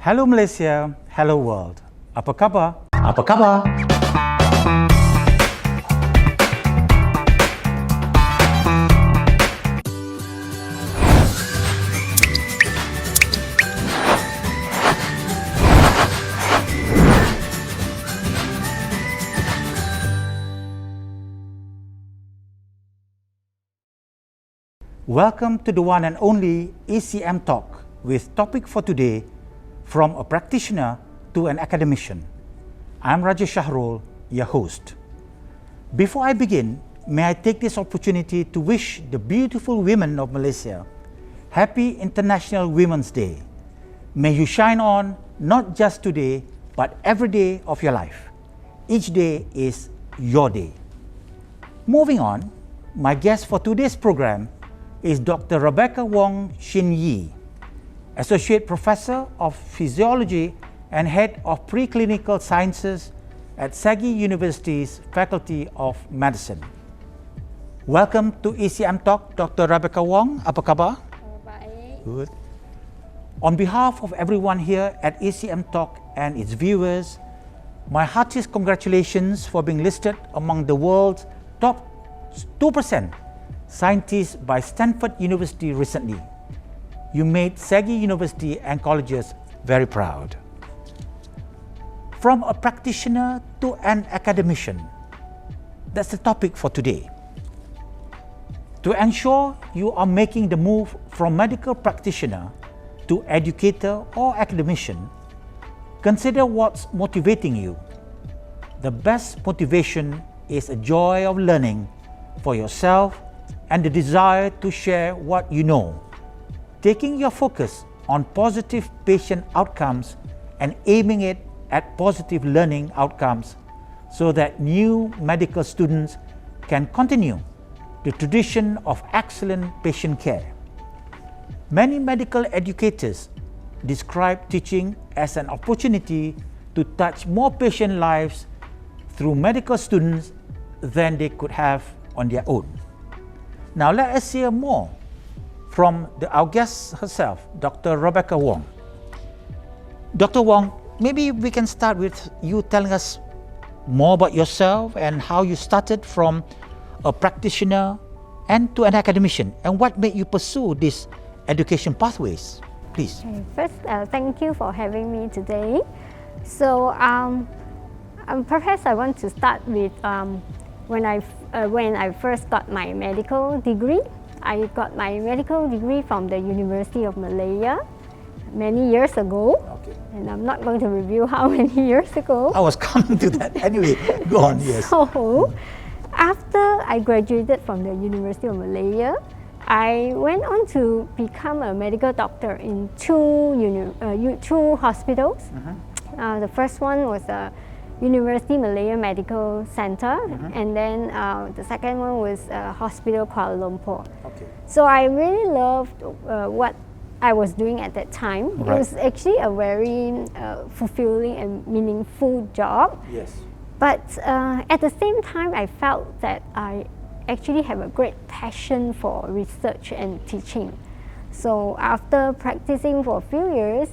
Hello Malaysia, hello world. Apa khabar? Apa khabar? Welcome to the one and only ECM Talk with topic for today, from a practitioner to an academician. I'm Rajesh Shahrul, your host. Before I begin, may I take this opportunity to wish the beautiful women of Malaysia Happy International Women's Day. May you shine on not just today, but every day of your life. Each day is your day. Moving on, my guest for today's program is Dr. Rebecca Wong Shin Yee, Associate Professor of Physiology and Head of Preclinical Sciences at SEGi University's Faculty of Medicine. Welcome to ECM Talk, Dr. Rebecca Wong. Apa khabar? Baik. Good. On behalf of everyone here at ECM Talk and its viewers, my heartiest congratulations for being listed among the world's top 2% scientists by Stanford University recently. You made SEGi University and colleges very proud. From a practitioner to an academician, that's the topic for today. To ensure you are making the move from medical practitioner to educator or academician, consider what's motivating you. The best motivation is a joy of learning for yourself and the desire to share what you know, taking your focus on positive patient outcomes and aiming it at positive learning outcomes so that new medical students can continue the tradition of excellent patient care. Many medical educators describe teaching as an opportunity to touch more patient lives through medical students than they could have on their own. Now let us hear more from our guest herself, Dr. Rebecca Wong. Dr. Wong, maybe we can start with you telling us more about yourself and how you started from a practitioner and to an academician, and what made you pursue these education pathways, please. Okay. First, thank you for having me today. So, perhaps I want to start with when I first got my medical degree. I got my medical degree from the University of Malaya many years ago. Okay. And I'm not going to reveal how many years ago. I was coming to that anyway. Go on, yes. So, after I graduated from the University of Malaya, I went on to become a medical doctor in two hospitals. The first one was University Malaya Medical Center, and then the second one was Hospital Kuala Lumpur. Okay. So I really loved what I was doing at that time. Right. It was actually a very fulfilling and meaningful job. Yes. But at the same time, I felt that I actually have a great passion for research and teaching. So after practicing for a few years,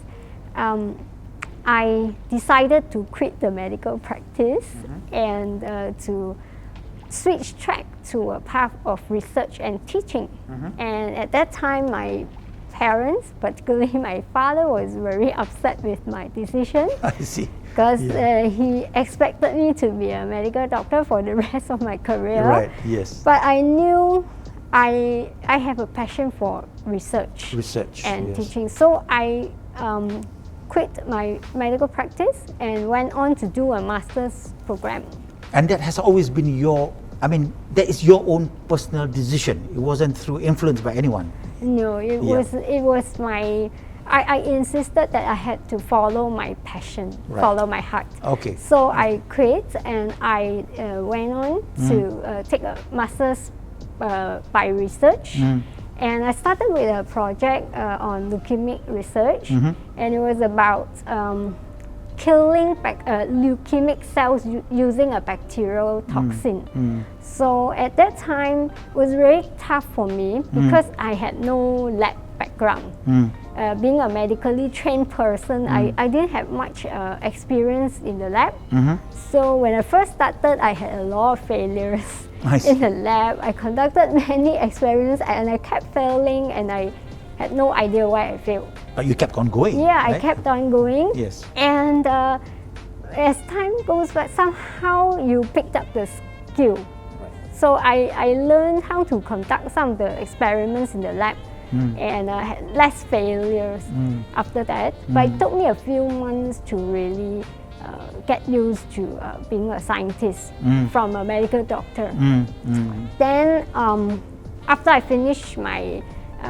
I decided to quit the medical practice and to switch track to a path of research and teaching. And at that time, my parents, particularly my father, was very upset with my decision. I see. Because he expected me to be a medical doctor for the rest of my career. Right, yes. But I knew I have a passion for research and yes. teaching. So I quit my medical practice and went on to do a master's program. And that has always been that is your own personal decision. It wasn't through influence by anyone. No, it was my, I insisted that I had to follow my passion, follow my heart. Okay. So I quit and I went on to take a master's by research. And I started with a project on leukemic research, and it was about killing leukemic cells using a bacterial toxin. So at that time, it was very tough for me because I had no lab background. Being a medically trained person, I didn't have much experience in the lab. So when I first started, I had a lot of failures in the lab. I conducted many experiments and I kept failing, and I had no idea why I failed. But you kept on going. Yeah, right? I kept on going. Yes. And as time goes by, somehow you picked up the skill. So I learned how to conduct some of the experiments in the lab, and had less failures after that. But it took me a few months to really get used to being a scientist from a medical doctor. Then after I finished my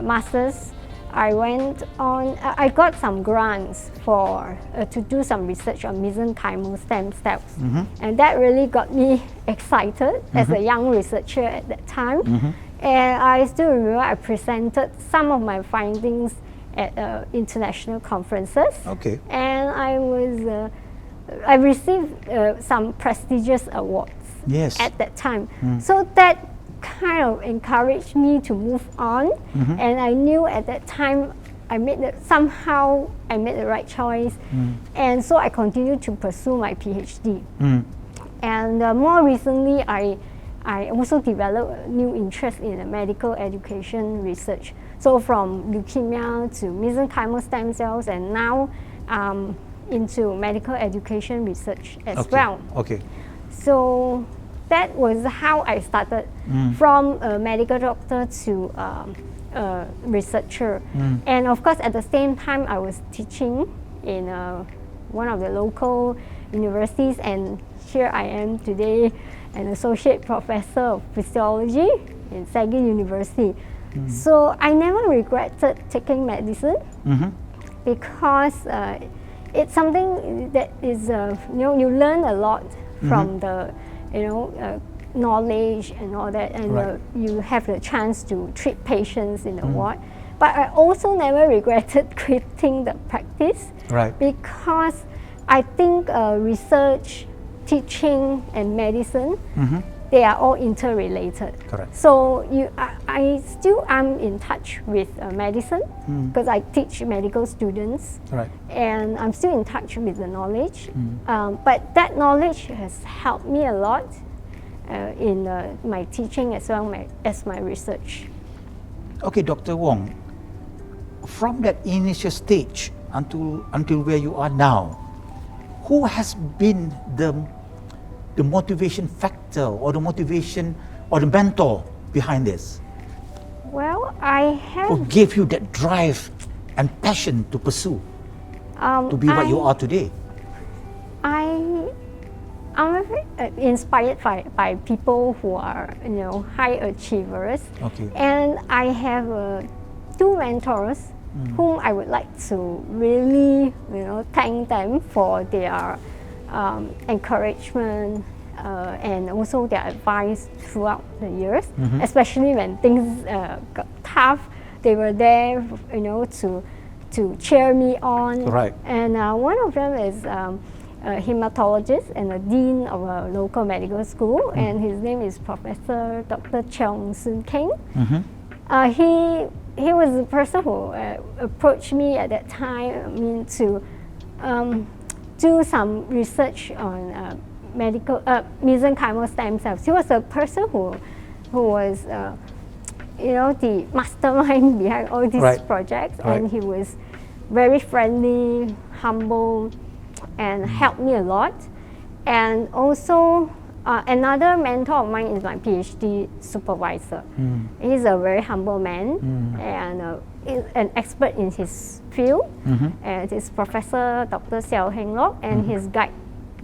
master's, I went on, I got some grants for to do some research on mesenchymal stem cells. And that really got me excited as a young researcher at that time. And I still remember I presented some of my findings at international conferences. Okay. And I received some prestigious awards at that time. So that kind of encouraged me to move on, and I knew at that time somehow I made the right choice, and so I continued to pursue my PhD. And more recently, I also developed a new interest in medical education research. So from leukemia to mesenchymal stem cells, and now into medical education research as well. Okay. So that was how I started, from a medical doctor to a researcher. And of course, at the same time, I was teaching in one of the local universities, and here I am today, an associate professor of physiology in SEGi University. So I never regretted taking medicine, because it's something that is, you learn a lot from the knowledge and all that, and you have the chance to treat patients in the ward. But I also never regretted quitting the practice, because I think research, teaching, and medicine, they are all interrelated. Correct. So I still am in touch with medicine, because I teach medical students, and I'm still in touch with the knowledge. But that knowledge has helped me a lot in my teaching as well as my research. Okay, Dr. Wong, from that initial stage until where you are now, who has been the motivation factor, or the motivation, or the mentor behind this? Well, I have... Who gave you that drive and passion to pursue, to be what you are today? I'm very inspired by people who are, high achievers. Okay. And I have two mentors whom I would like to really, thank them for their encouragement and also their advice throughout the years, especially when things got tough. They were there, to cheer me on. And one of them is a hematologist and a dean of a local medical school, and his name is Professor Dr. Cheong Soon Keng. He was the person who approached me at that time, to do some research on mesenchymal stem cells. He was a person who was the mastermind behind all these projects, and he was very friendly, humble, and helped me a lot. And also another mentor of mine is my PhD supervisor. He's a very humble man and an expert in his field. And it's Professor Dr. Xiao Heng Lok, and he's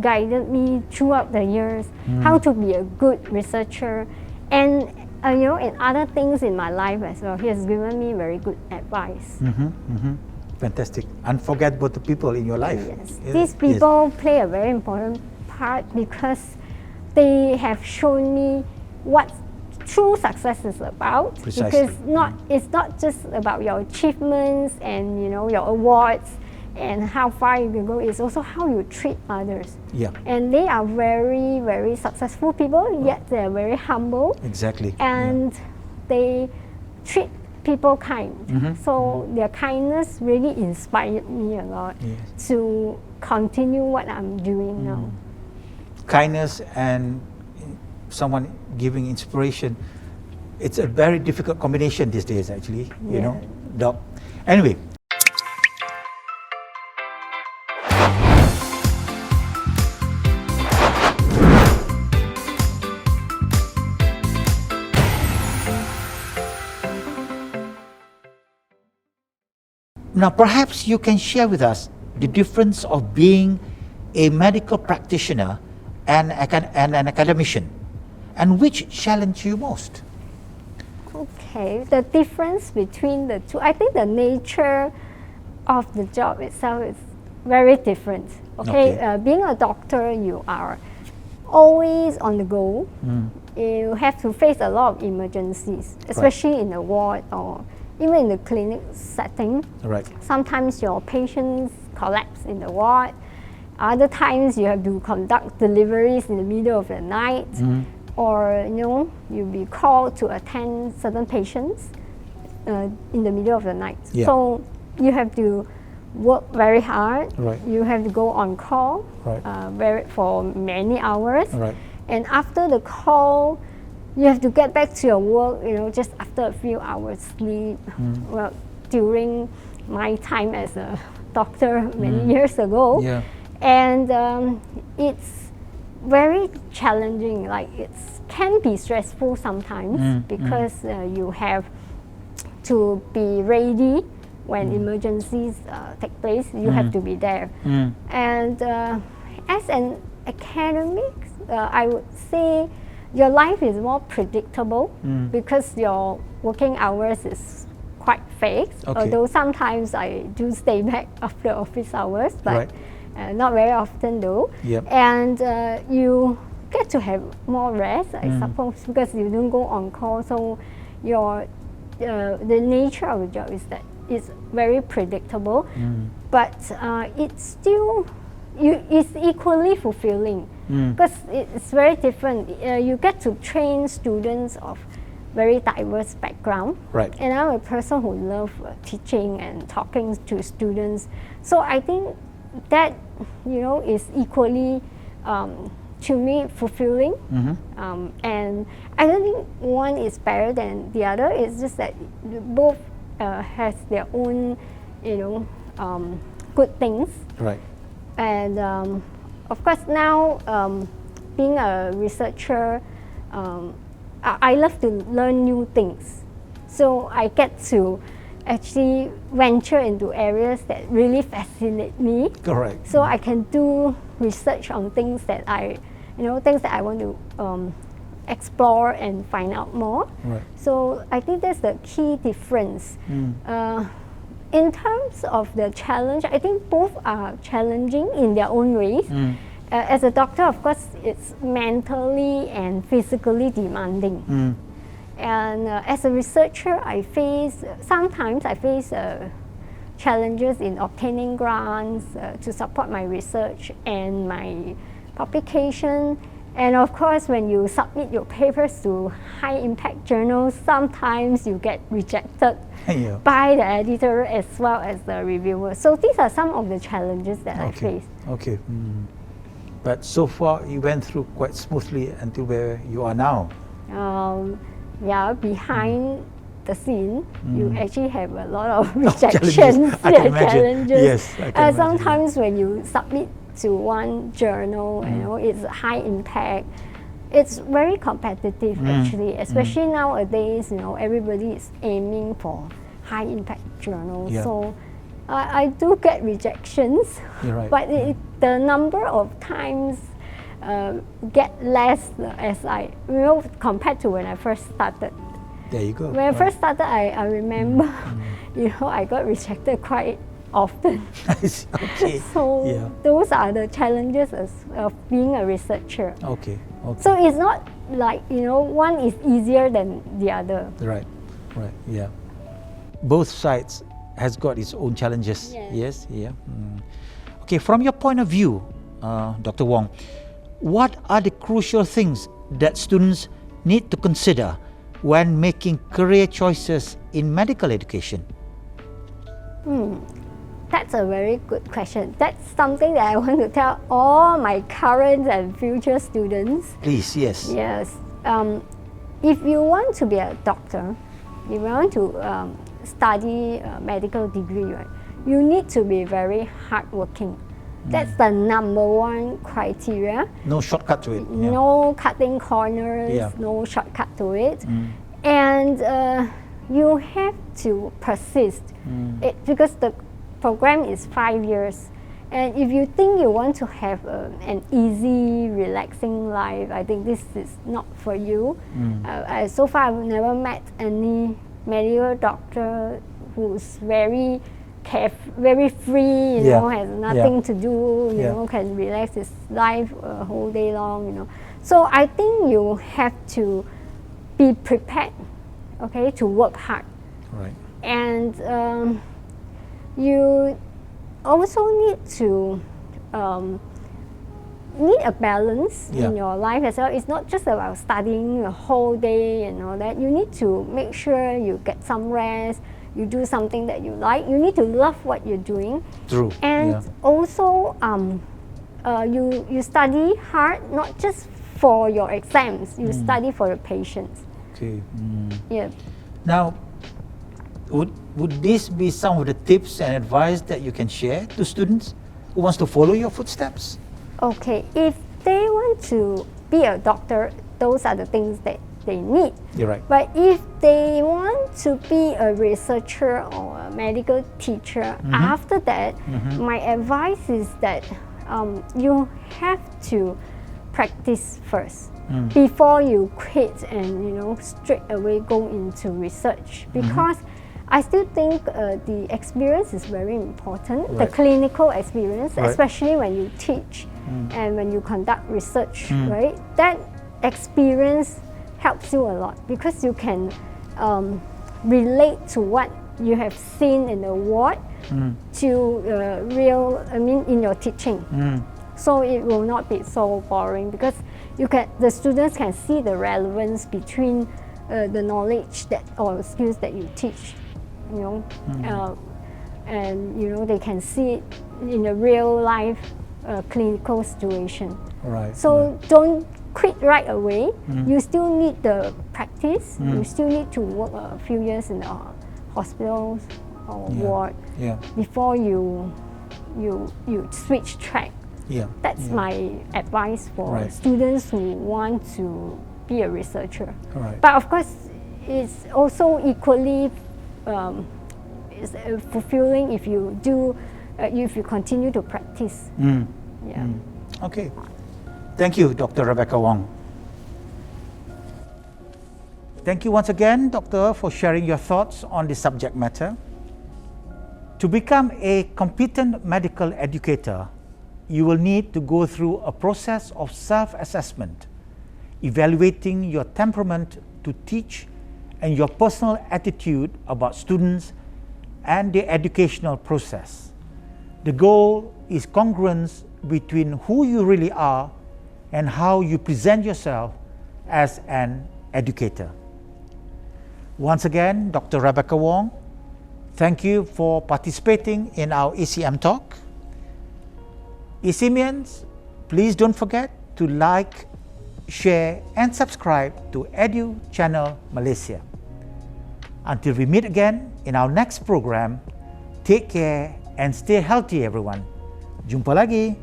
guided me throughout the years how to be a good researcher, and in other things in my life as well. He has given me very good advice. Fantastic. Unforgettable to people in your life. Yes. These people play a very important part, because they have shown me what true success is about. Precisely. Because it's not just about your achievements and your awards and how far you can go. It's also how you treat others. And they are very, very successful people, yet they're very humble. Exactly. And they treat people kind. So their kindness really inspired me a lot to continue what I'm doing now. Kindness and someone giving inspiration, it's a very difficult combination these days actually, you know, Doc. Anyway. Now perhaps you can share with us the difference of being a medical practitioner and an academician, and which challenged you most? Okay, the difference between the two, I think the nature of the job itself is very different. Being a doctor, you are always on the go. You have to face a lot of emergencies, especially in the ward or even in the clinic setting. Sometimes your patients collapse in the ward. Other times you have to conduct deliveries in the middle of the night, or you'll be called to attend certain patients in the middle of the night. So you have to work very hard. You have to go on call for many hours. And after the call, you have to get back to your work, just after a few hours sleep. Well, during my time as a doctor many years ago. And it's very challenging, like it can be stressful sometimes because you have to be ready when emergencies take place. You have to be there. And as an academic, I would say your life is more predictable because your working hours is quite fixed. Although sometimes I do stay back after office hours, but not very often though. And you get to have more rest, I suppose, because you don't go on call. So the nature of the job is that it's very predictable, but it's still it's equally fulfilling because it's very different. You get to train students of very diverse background, and I'm a person who loves teaching and talking to students. So I think that is equally to me fulfilling, and I don't think one is better than the other. It's just that both has their own good things. And of course now being a researcher, I love to learn new things, so I get to actually venture into areas that really fascinate me. So I can do research on things that I want to explore and find out more. So I think that's the key difference. In terms of the challenge, I think both are challenging in their own ways. As a doctor, of course, it's mentally and physically demanding. And as a researcher, sometimes I face challenges in obtaining grants to support my research and my publication. And of course, when you submit your papers to high-impact journals, sometimes you get rejected by the editor as well as the reviewer. So these are some of the challenges that I face. But so far, you went through quite smoothly until where you are now. Behind the scene, you actually have a lot of rejections, challenges. Yes, I can sometimes when you submit to one journal, it's high impact. It's very competitive actually, especially nowadays. Everybody is aiming for high impact journals. So I do get rejections, but the number of times get less as compared to when I first started. There you go. When I first started, I remember, I got rejected quite often. So those are the challenges of being a researcher. So it's not like one is easier than the other. Both sides has got its own challenges. Okay, from your point of view, Dr. Wong, what are the crucial things that students need to consider when making career choices in medical education? That's a very good question. That's something that I want to tell all my current and future students. Please, yes. Yes. If you want to be a doctor, if you want to study a medical degree, right, you need to be very hardworking. That's the number one criteria. No shortcut to it. Yeah. No cutting corners, Yeah. no shortcut to it. And you have to persist because the program is 5 years. And if you think you want to have an easy, relaxing life, I think this is not for you. So far, I've never met any medical doctor who's very very free, you know, has nothing to do, you know, can relax his life a whole day long, you know. So I think you have to be prepared, okay, to work hard. Right. And you also need to need a balance in your life as well. It's not just about studying the whole day and all that. You need to make sure you get some rest. You do something that you like. You need to love what you're doing. True. And also, you study hard, not just for your exams. You study for your patients. Okay. Yeah. Now, would this be some of the tips and advice that you can share to students who wants to follow your footsteps? Okay. If they want to be a doctor, those are the things that they need. You're right. But if they want to be a researcher or a medical teacher, after that, my advice is that you have to practice first before you quit and, you know, straight away go into research. Because I still think the experience is very important, the clinical experience, especially when you teach and when you conduct research, right? That experience helps you a lot because you can relate to what you have seen in the ward to in your teaching. So it will not be so boring because the students can see the relevance between the knowledge or skills that you teach, you know, and you know they can see it in a real life clinical situation. Right. So don't quit right away. You still need the practice. You still need to work a few years in the hospitals or ward before you switch track. That's my advice for students who want to be a researcher. But of course, it's also equally fulfilling if you continue to practice. Okay. Thank you, Dr. Rebecca Wong. Thank you once again, Doctor, for sharing your thoughts on this subject matter. To become a competent medical educator, you will need to go through a process of self-assessment, evaluating your temperament to teach and your personal attitude about students and the educational process. The goal is congruence between who you really are and how you present yourself as an educator. Once again, Dr. Rebecca Wong, thank you for participating in our ECM talk. ECMians, please don't forget to like, share and subscribe to Edu Channel Malaysia. Until we meet again in our next program, take care and stay healthy everyone. Jumpa lagi.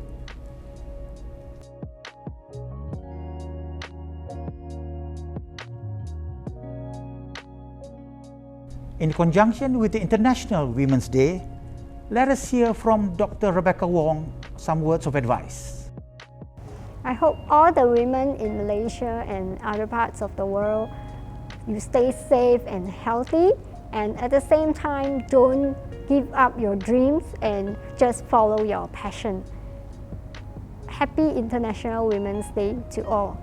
In conjunction with the International Women's Day, let us hear from Dr. Rebecca Wong some words of advice. I hope all the women in Malaysia and other parts of the world, you stay safe and healthy, and at the same time, don't give up your dreams and just follow your passion. Happy International Women's Day to all.